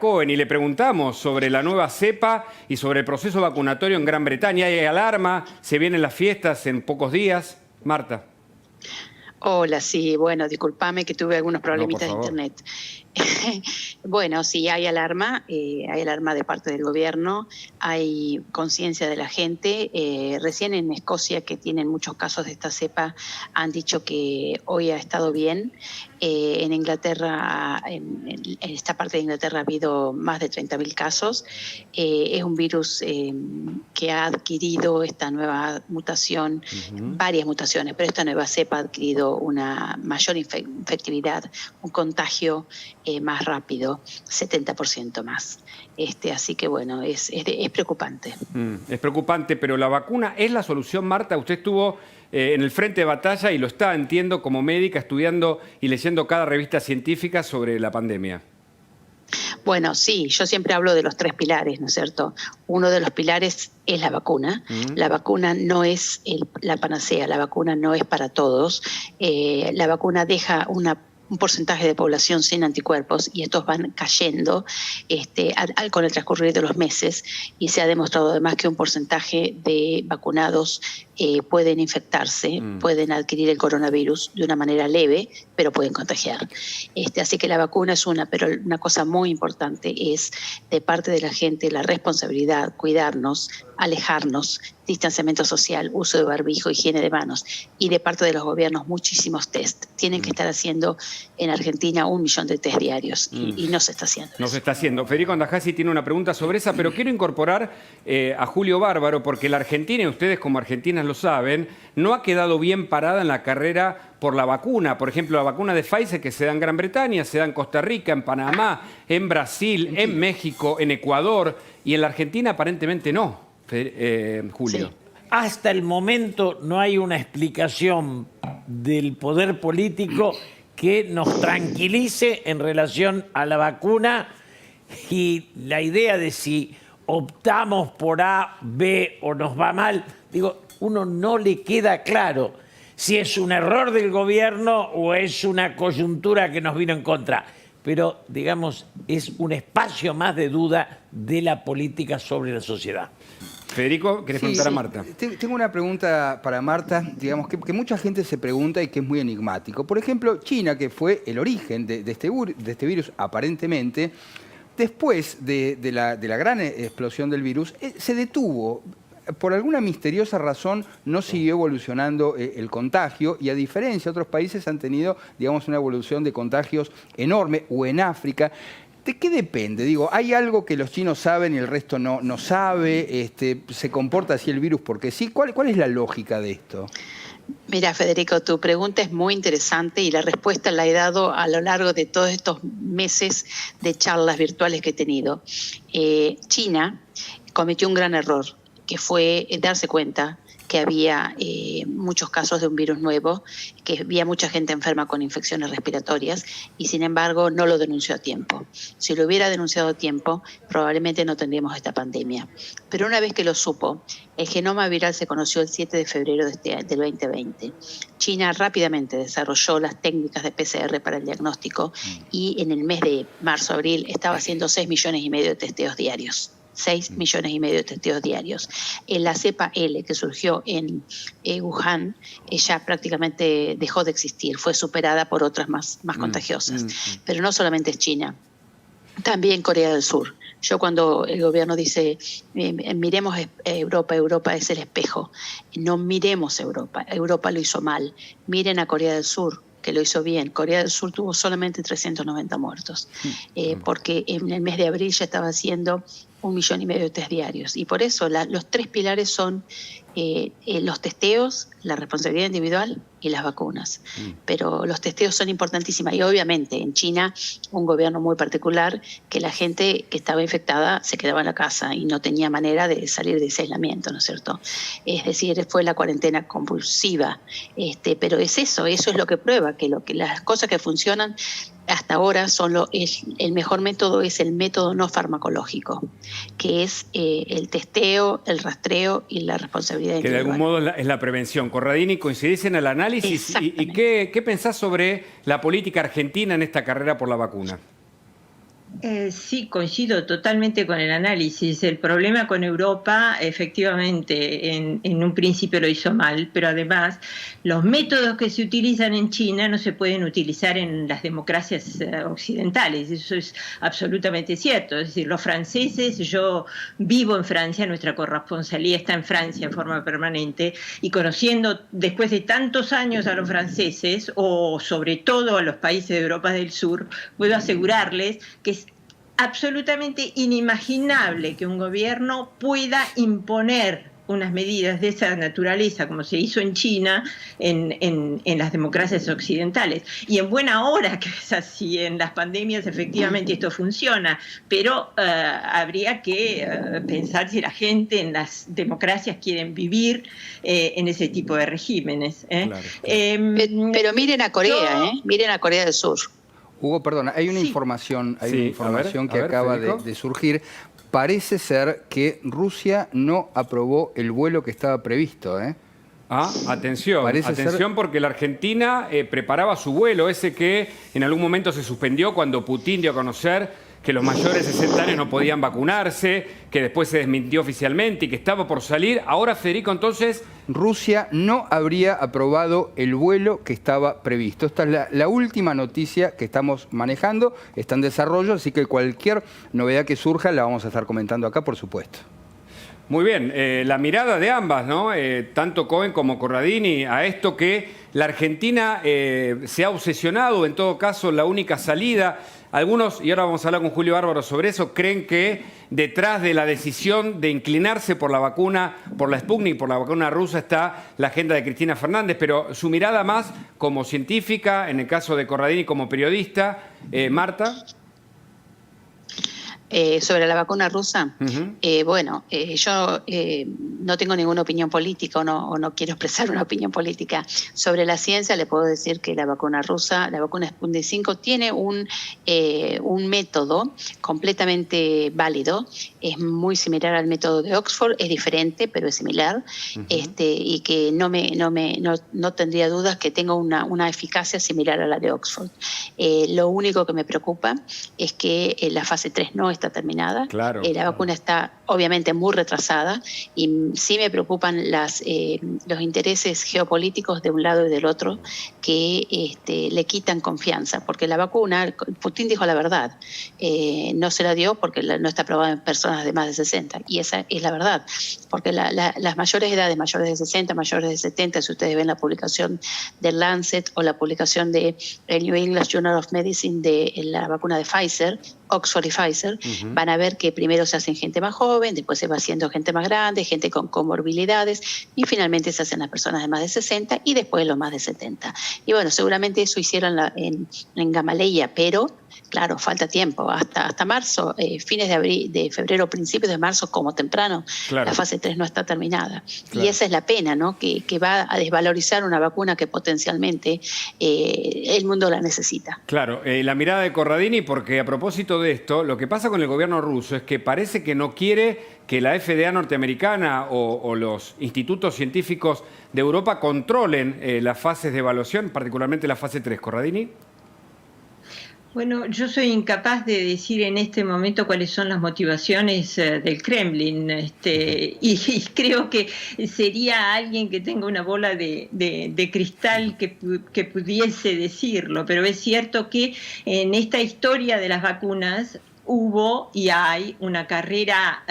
Cohen y le preguntamos sobre la nueva cepa y sobre el proceso vacunatorio en Gran Bretaña. ¿Hay alarma? ¿Se vienen las fiestas en pocos días? Marta. Hola, sí, bueno, discúlpame que tuve algunos No, por problemitas de favor. internet. Bueno, sí, hay alarma de parte del gobierno, hay conciencia de la gente. Recién en Escocia, que tienen muchos casos de esta cepa, han dicho que hoy ha estado bien. En Inglaterra, en esta parte de Inglaterra ha habido más de 30.000 casos. Es un virus que ha adquirido esta nueva mutación, varias mutaciones, pero esta nueva cepa ha adquirido una mayor infectividad, un contagio más rápido, 70% más. Así que bueno, es preocupante. Es preocupante, pero la vacuna es la solución, Marta. Usted estuvo en el frente de batalla y lo está, entiendo, como médica, estudiando y leyendo cada revista científica sobre la pandemia. Bueno, sí, yo siempre hablo de los 3 pilares, ¿no es cierto? Uno de los pilares es la vacuna. La vacuna no es la panacea, la vacuna no es para todos. La vacuna deja un porcentaje de población sin anticuerpos y estos van cayendo con el transcurrir de los meses, y se ha demostrado además que un porcentaje de vacunados pueden infectarse, pueden adquirir el coronavirus de una manera leve, pero pueden contagiar. Así que la vacuna es pero una cosa muy importante es de parte de la gente la responsabilidad, cuidarnos, alejarnos, distanciamiento social, uso de barbijo, higiene de manos, y de parte de los gobiernos muchísimos test. Tienen que estar haciendo en Argentina 1 millón de test diarios y no se está haciendo. No se está haciendo. Federico Andajasi tiene una pregunta sobre esa, pero quiero incorporar a Julio Bárbaro, porque la Argentina, y ustedes como argentinas lo saben, no ha quedado bien parada en la carrera por la vacuna. Por ejemplo, la vacuna de Pfizer que se da en Gran Bretaña, se da en Costa Rica, en Panamá, en Brasil, en México, en Ecuador, y en la Argentina aparentemente no. Julio. Sí. Hasta el momento no hay una explicación del poder político que nos tranquilice en relación a la vacuna, y la idea de si optamos por A, B o nos va mal, digo, uno no le queda claro si es un error del gobierno o es una coyuntura que nos vino en contra. Pero, digamos, es un espacio más de duda de la política sobre la sociedad. Federico, ¿querés preguntar a Marta? Tengo una pregunta para Marta, digamos, que mucha gente se pregunta y que es muy enigmático. Por ejemplo, China, que fue el origen de este virus, aparentemente, después de la gran explosión del virus, se detuvo. Por alguna misteriosa razón no siguió evolucionando el contagio, y a diferencia, otros países han tenido, digamos, una evolución de contagios enorme, o en África. ¿De qué depende? Digo, ¿hay algo que los chinos saben y el resto no sabe? ¿Se comporta así el virus porque sí? ¿Cuál es la lógica de esto? Mira, Federico, tu pregunta es muy interesante y la respuesta la he dado a lo largo de todos estos meses de charlas virtuales que he tenido. China cometió un gran error, que fue darse cuenta que había muchos casos de un virus nuevo, que había mucha gente enferma con infecciones respiratorias, y sin embargo no lo denunció a tiempo. Si lo hubiera denunciado a tiempo, probablemente no tendríamos esta pandemia. Pero una vez que lo supo, el genoma viral se conoció el 7 de febrero del 2020. China rápidamente desarrolló las técnicas de PCR para el diagnóstico, y en el mes de marzo-abril estaba haciendo 6,5 millones de testeos diarios. 6,5 millones de testeos diarios. La cepa L, que surgió en Wuhan, ya prácticamente dejó de existir, fue superada por otras más contagiosas. Pero no solamente es China, también Corea del Sur. Yo, cuando el gobierno dice miremos Europa, Europa es el espejo, no miremos Europa, Europa lo hizo mal. Miren a Corea del Sur, que lo hizo bien. Corea del Sur tuvo solamente 390 muertos, porque en el mes de abril ya estaba haciendo 1,5 millones de test diarios. Y por eso los 3 pilares son los testeos, la responsabilidad individual y las vacunas. Pero los testeos son importantísimas, y obviamente en China un gobierno muy particular, que la gente que estaba infectada se quedaba en la casa y no tenía manera de salir de ese aislamiento, ¿no es cierto? Es decir, fue la cuarentena compulsiva. Pero eso es lo que prueba que las cosas que funcionan hasta ahora el mejor método es el método no farmacológico, que es el testeo, el rastreo y la responsabilidad individual. Que de algún modo es la prevención. Corradini, ¿coincidís en el análisis? ¿Y qué pensás sobre la política argentina en esta carrera por la vacuna? Sí, coincido totalmente con el análisis. El problema con Europa, efectivamente, en un principio lo hizo mal, pero además los métodos que se utilizan en China no se pueden utilizar en las democracias occidentales. Eso es absolutamente cierto. Es decir, los franceses, yo vivo en Francia, nuestra corresponsalía está en Francia en forma permanente, y conociendo después de tantos años a los franceses, o sobre todo a los países de Europa del Sur, puedo asegurarles que es absolutamente inimaginable que un gobierno pueda imponer unas medidas de esa naturaleza, como se hizo en China, en las democracias occidentales. Y en buena hora que es así, en las pandemias efectivamente esto funciona, pero habría que pensar si la gente en las democracias quieren vivir en ese tipo de regímenes. Claro. Pero miren a Corea, miren a Corea del Sur. Hugo, perdona, hay una información, Sí, a ver, que acaba Federico. de surgir. Parece ser que Rusia no aprobó el vuelo que estaba previsto, ¿eh? Atención, Parece atención porque la Argentina preparaba su vuelo, ese que en algún momento se suspendió cuando Putin dio a conocer que los mayores de 60 años no podían vacunarse, que después se desmintió oficialmente y que estaba por salir. Ahora, Federico, entonces... Rusia no habría aprobado el vuelo que estaba previsto. Esta es la última noticia que estamos manejando, está en desarrollo, así que cualquier novedad que surja la vamos a estar comentando acá, por supuesto. Muy bien, la mirada de ambas, ¿no? Tanto Cohen como Corradini, a esto que la Argentina se ha obsesionado, en todo caso, la única salida. Algunos, y ahora vamos a hablar con Julio Bárbaro sobre eso, creen que detrás de la decisión de inclinarse por la vacuna, por la Sputnik, por la vacuna rusa, está la agenda de Cristina Fernández, pero su mirada más como científica, en el caso de Corradini como periodista. Marta. Sobre la vacuna rusa, bueno, yo no tengo ninguna opinión política o no quiero expresar una opinión política. Sobre la ciencia le puedo decir que la vacuna rusa, la vacuna Sputnik 5, tiene un método completamente válido, es muy similar al método de Oxford, es diferente, pero es similar, y que no tendría dudas que tenga una eficacia similar a la de Oxford. Lo único que me preocupa es que la fase 3 no está terminada. Claro, la vacuna está obviamente muy retrasada y sí me preocupan los intereses geopolíticos de un lado y del otro que le quitan confianza, porque la vacuna, Putin dijo la verdad, no se la dio porque no está aprobada en personas de más de 60, y esa es la verdad, porque las mayores edades, mayores de 60, mayores de 70, si ustedes ven la publicación del Lancet o la publicación de el New England Journal of Medicine de la vacuna de Pfizer, Oxford y Pfizer, van a ver que primero se hacen gente más joven, después se va haciendo gente más grande, gente con comorbilidades, y finalmente se hacen las personas de más de 60 y después los más de 70. Y bueno, seguramente eso hicieron en Gamaleya, pero claro, falta tiempo, hasta marzo, fines de febrero, principios de marzo, como temprano, claro. La fase 3 no está terminada. Claro. Y esa es la pena, ¿no? Que va a desvalorizar una vacuna que potencialmente el mundo la necesita. Claro, la mirada de Corradini, porque a propósito de esto, lo que pasa con el gobierno ruso es que parece que no quiere que la FDA norteamericana o los institutos científicos de Europa controlen las fases de evaluación, particularmente la fase 3. ¿Corradini? Bueno, yo soy incapaz de decir en este momento cuáles son las motivaciones del Kremlin, y creo que sería alguien que tenga una bola de cristal que pudiese decirlo, pero es cierto que en esta historia de las vacunas hubo y hay una carrera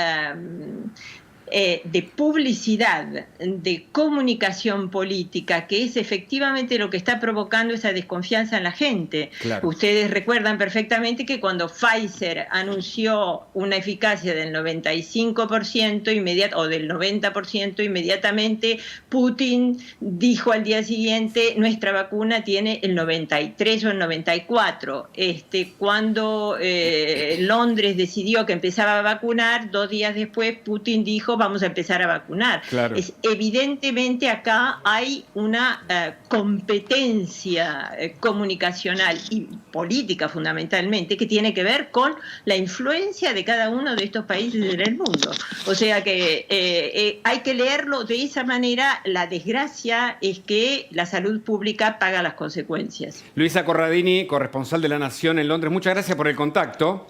de publicidad, de comunicación política, que es efectivamente lo que está provocando esa desconfianza en la gente. Claro. Ustedes recuerdan perfectamente que cuando Pfizer anunció una eficacia del 95% o del 90%, inmediatamente Putin dijo al día siguiente, nuestra vacuna tiene el 93 o el 94. Cuando Londres decidió que empezaba a vacunar, 2 días después Putin dijo, vamos a empezar a vacunar. Claro. Evidentemente acá hay una competencia comunicacional y política fundamentalmente que tiene que ver con la influencia de cada uno de estos países en el mundo. O sea que hay que leerlo de esa manera. La desgracia es que la salud pública paga las consecuencias. Luisa Corradini, corresponsal de La Nación en Londres, muchas gracias por el contacto.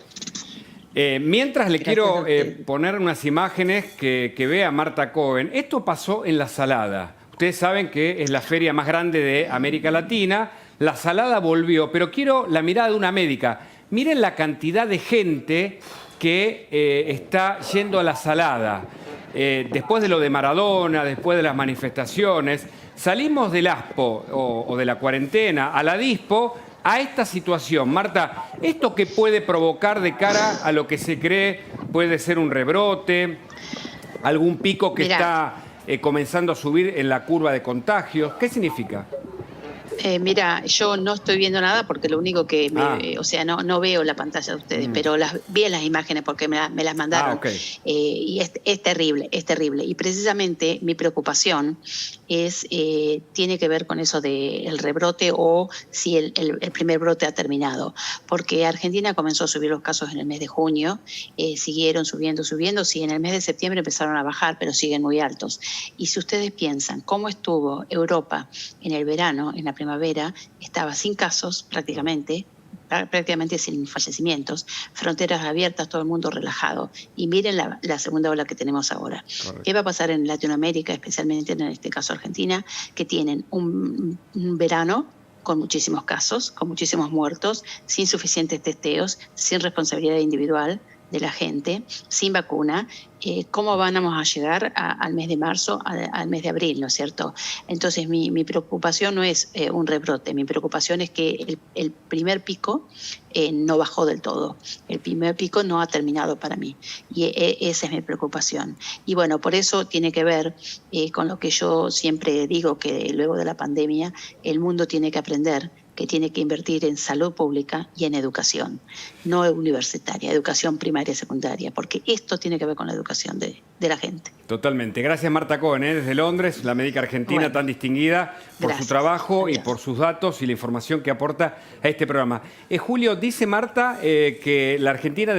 Mientras le quiero poner unas imágenes que vea Marta Cohen. Esto pasó en La Salada. Ustedes saben que es la feria más grande de América Latina. La Salada volvió, pero quiero la mirada de una médica. Miren la cantidad de gente que está yendo a La Salada. Después de lo de Maradona, después de las manifestaciones, salimos del ASPO o de la cuarentena a la DISPO a esta situación. Marta, ¿esto qué puede provocar de cara a lo que se cree puede ser un rebrote, algún pico que está comenzando a subir en la curva de contagios? ¿Qué significa? Mira, yo no estoy viendo nada porque lo único que, o sea, no veo la pantalla de ustedes, pero vi en las imágenes porque me las mandaron. Okay. Y es terrible, es terrible. Y precisamente mi preocupación tiene que ver con eso del rebrote o si el primer brote ha terminado. Porque Argentina comenzó a subir los casos en el mes de junio, siguieron subiendo, sí, en el mes de septiembre empezaron a bajar, pero siguen muy altos. Y si ustedes piensan cómo estuvo Europa en el verano, en la primavera, estaba sin casos prácticamente sin fallecimientos, fronteras abiertas, todo el mundo relajado. Y miren la segunda ola que tenemos ahora. Correcto. ¿Qué va a pasar en Latinoamérica, especialmente en este caso Argentina, que tienen un verano con muchísimos casos, con muchísimos muertos, sin suficientes testeos, sin responsabilidad individual de la gente, sin vacuna? ¿Cómo vamos a llegar al mes de marzo, al mes de abril, ¿no es cierto? Entonces mi preocupación no es un rebrote, mi preocupación es que el primer pico no bajó del todo, el primer pico no ha terminado para mí, y esa es mi preocupación. Y bueno, por eso tiene que ver con lo que yo siempre digo, que luego de la pandemia el mundo tiene que aprender que tiene que invertir en salud pública y en educación, no universitaria, educación primaria y secundaria, porque esto tiene que ver con la educación de la gente. Totalmente. Gracias, Marta Cohen, desde Londres, la médica argentina tan distinguida por su trabajo y por sus datos y la información que aporta a este programa. Julio, dice Marta que la Argentina